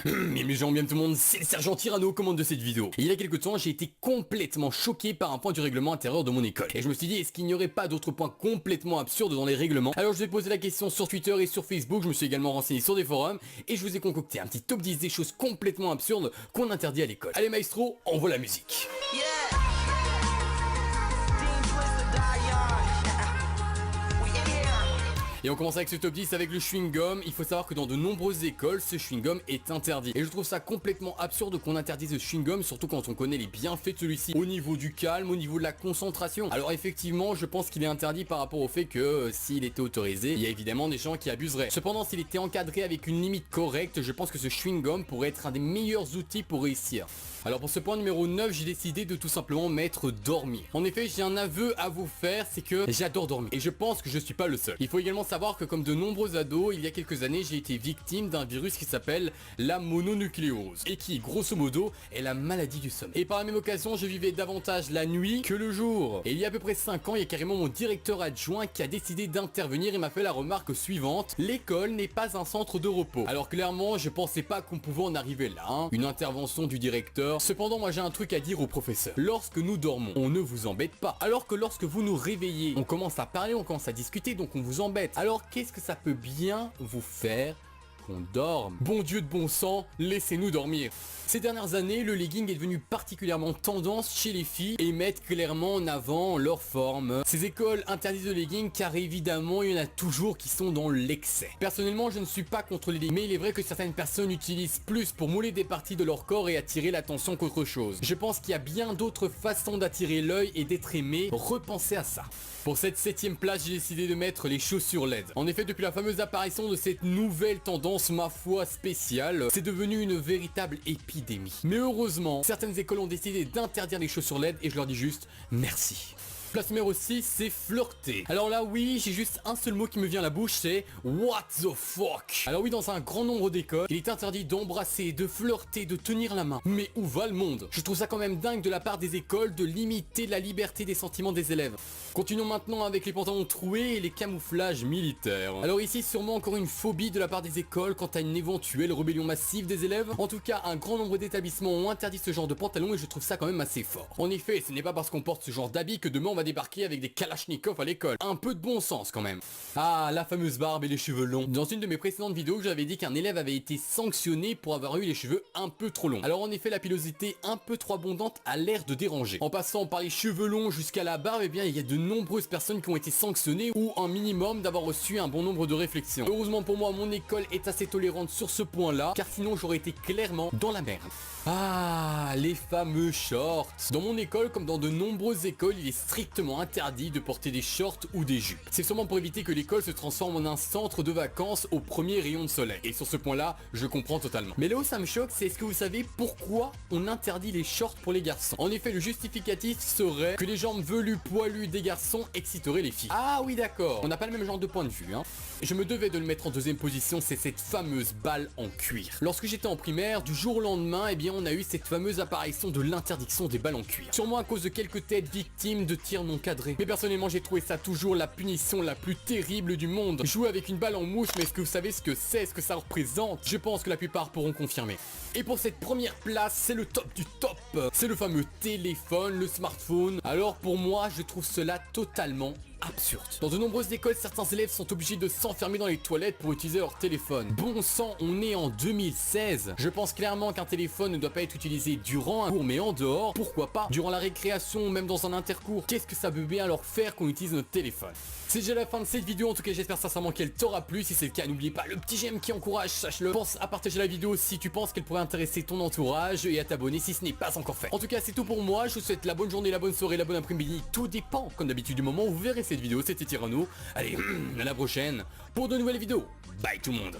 Bien les gens, bien tout le monde, c'est le sergent Tyranno aux commandes de cette vidéo. Et il y a quelques temps, j'ai été complètement choqué par un point du règlement intérieur de mon école. Et je me suis dit, est-ce qu'il n'y aurait pas d'autres points complètement absurdes dans les règlements? Alors je vous ai posé la question sur Twitter et sur Facebook, je me suis également renseigné sur des forums, et je vous ai concocté un petit top 10 des choses complètement absurdes qu'on interdit à l'école. Allez maestro, envoie la musique. Yeah. Et on commence avec ce top 10 avec le chewing-gum. Il faut savoir que dans de nombreuses écoles, ce chewing-gum est interdit. Et je trouve ça complètement absurde qu'on interdise ce chewing-gum, surtout quand on connaît les bienfaits de celui-ci au niveau du calme, au niveau de la concentration. Alors effectivement, je pense qu'il est interdit par rapport au fait que s'il était autorisé, il y a évidemment des gens qui abuseraient. Cependant, s'il était encadré avec une limite correcte, je pense que ce chewing-gum pourrait être un des meilleurs outils pour réussir. Alors pour ce point numéro 9, j'ai décidé de tout simplement mettre dormir. En effet, j'ai un aveu à vous faire, c'est que j'adore dormir. Et je pense que je suis pas le seul. Il faut également savoir que comme de nombreux ados, il y a quelques années, j'ai été victime d'un virus qui s'appelle la mononucléose. Et qui, grosso modo, est la maladie du sommeil. Et par la même occasion, je vivais davantage la nuit que le jour. Et il y a à peu près 5 ans, il y a carrément mon directeur adjoint qui a décidé d'intervenir et m'a fait la remarque suivante. L'école n'est pas un centre de repos. Alors clairement, je pensais pas qu'on pouvait en arriver là. Hein. Une intervention du directeur. Cependant, moi j'ai un truc à dire au professeur. Lorsque nous dormons, on ne vous embête pas. Alors que lorsque vous nous réveillez, on commence à parler, on commence à discuter, donc on vous embête. Alors qu'est-ce que ça peut bien vous faire qu'on dorme? Bon Dieu de bon sang, laissez-nous dormir. Ces dernières années, le legging est devenu particulièrement tendance chez les filles et mettent clairement en avant leur forme. Ces écoles interdisent le legging car évidemment il y en a toujours qui sont dans l'excès. Personnellement, je ne suis pas contre les leggings, mais il est vrai que certaines personnes utilisent plus pour mouler des parties de leur corps et attirer l'attention qu'autre chose. Je pense qu'il y a bien d'autres façons d'attirer l'œil et d'être aimé. Repensez à ça. Pour cette 7ème place, j'ai décidé de mettre les chaussures LED. En effet, depuis la fameuse apparition de cette nouvelle tendance, ma foi spéciale, c'est devenu une véritable épidémie. Mais heureusement, certaines écoles ont décidé d'interdire les chaussures LED et je leur dis juste merci. Place numéro 6, c'est flirter. Alors là oui, j'ai juste un seul mot qui me vient à la bouche, c'est what the fuck. Alors oui, dans un grand nombre d'écoles, il est interdit d'embrasser, de flirter, de tenir la main. Mais où va le monde? Je trouve ça quand même dingue de la part des écoles de limiter la liberté des sentiments des élèves. Continuons maintenant avec les pantalons troués et les camouflages militaires. Alors ici, sûrement encore une phobie de la part des écoles quant à une éventuelle rébellion massive des élèves. En tout cas, un grand nombre d'établissements ont interdit ce genre de pantalons et je trouve ça quand même assez fort. En effet, ce n'est pas parce qu'on porte ce genre d'habit que demain on va débarquer avec des kalachnikovs à l'école. Un peu de bon sens quand même. Ah, la fameuse barbe et les cheveux longs. Dans une de mes précédentes vidéos, j'avais dit qu'un élève avait été sanctionné pour avoir eu les cheveux un peu trop longs. Alors en effet, la pilosité un peu trop abondante a l'air de déranger. En passant par les cheveux longs jusqu'à la barbe, eh bien il y a de nombreuses personnes qui ont été sanctionnées ou un minimum d'avoir reçu un bon nombre de réflexions. Heureusement pour moi, mon école est assez tolérante sur ce point-là, car sinon j'aurais été clairement dans la merde. Ah, les fameux shorts. Dans mon école, comme dans de nombreuses écoles, il est strictement interdit de porter des shorts ou des jupes. C'est sûrement pour éviter que l'école se transforme en un centre de vacances au premier rayon de soleil. Et sur ce point-là, je comprends totalement. Mais là où ça me choque, c'est est-ce que vous savez pourquoi on interdit les shorts pour les garçons? En effet, le justificatif serait que les jambes velues poilues des garçons exciteraient les filles. Ah oui d'accord, on n'a pas le même genre de point de vue hein. Je me devais de le mettre en deuxième position, c'est cette fameuse balle en cuir. Lorsque j'étais en primaire, du jour au lendemain, eh bien on a eu cette fameuse apparition de l'interdiction des balles en cuir. Sûrement à cause de quelques têtes victimes de tirs non cadrés. Mais personnellement j'ai trouvé ça toujours la punition la plus terrible du monde. Jouer avec une balle en mouche, mais est-ce que vous savez ce que c'est, ce que ça représente? Je pense que la plupart pourront confirmer. Et pour cette première place, c'est le top du top. C'est le fameux téléphone, le smartphone. Alors pour moi, je trouve cela totalement absurde. Dans de nombreuses écoles, certains élèves sont obligés de s'enfermer dans les toilettes pour utiliser leur téléphone. Bon sang, on est en 2016. Je pense clairement qu'un téléphone ne doit pas être utilisé durant un cours, mais en dehors, pourquoi pas, durant la récréation ou même dans un intercours. Qu'est-ce que ça veut bien leur faire qu'on utilise notre téléphone? C'est déjà la fin de cette vidéo, en tout cas j'espère sincèrement qu'elle t'aura plu. Si c'est le cas, n'oubliez pas le petit j'aime qui encourage, sache-le. Pense à partager la vidéo si tu penses qu'elle pourrait intéresser ton entourage et à t'abonner si ce n'est pas encore fait. En tout cas c'est tout pour moi, je vous souhaite la bonne journée, la bonne soirée, la bonne après-midi, tout dépend comme d'habitude du moment où vous verrez cette vidéo. C'était Tyranno, allez à la prochaine pour de nouvelles vidéos. Bye tout le monde.